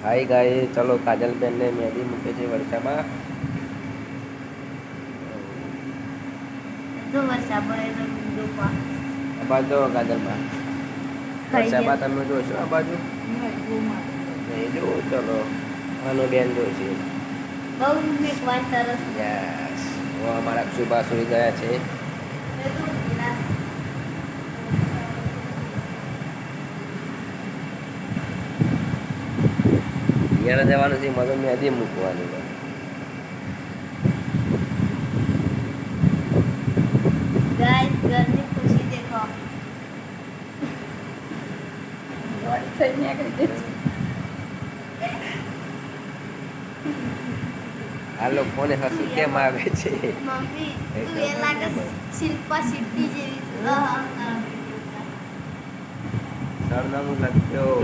હાય ગાય ચલો કાજલબેન ને મહેંદી મૂકે છે વર્ષામાં. જો વર્ષા પડે તો ડૂબા આ બાજુ જો કાજલબા વર્ષામાં તમે જોશો આ બાજુ નહીં જો ચલો આનું બેન જોશે. બહુ મેકવાન સરસ યસ અમારા સુભા સુઈ ગયા છે. ઘેર જવાનું છે મગજ મહેંદી મૂકવાની. गाइस गर्मी खुशी देखो આ લોકોને હસી કેમ આવે છે? मम्मी तू ये लागे शिल्पा शिट्टी जेवी સરનામું લખ્યો.